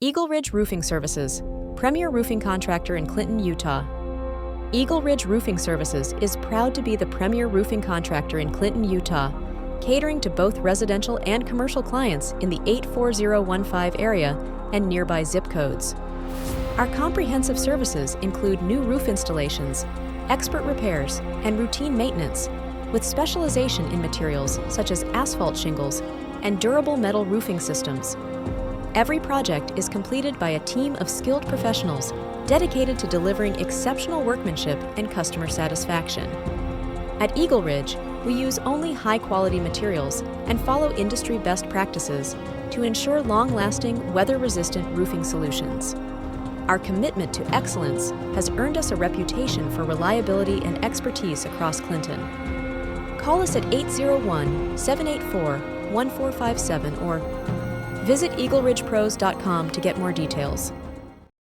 EagleRidge Roofing Services, premier roofing contractor in Clinton, Utah. EagleRidge Roofing Services is proud to be the premier roofing contractor in Clinton, Utah, catering to both residential and commercial clients in the 84015 area and nearby zip codes. Our comprehensive services include new roof installations, expert repairs, and routine maintenance, with specialization in materials such as asphalt shingles and durable metal roofing systems. Every project is completed by a team of skilled professionals dedicated to delivering exceptional workmanship and customer satisfaction. At EagleRidge, we use only high-quality materials and follow industry best practices to ensure long-lasting, weather-resistant roofing solutions. Our commitment to excellence has earned us a reputation for reliability and expertise across Clinton. Call us at 801-784-1457 or visit EagleRidgePros.com to get more details.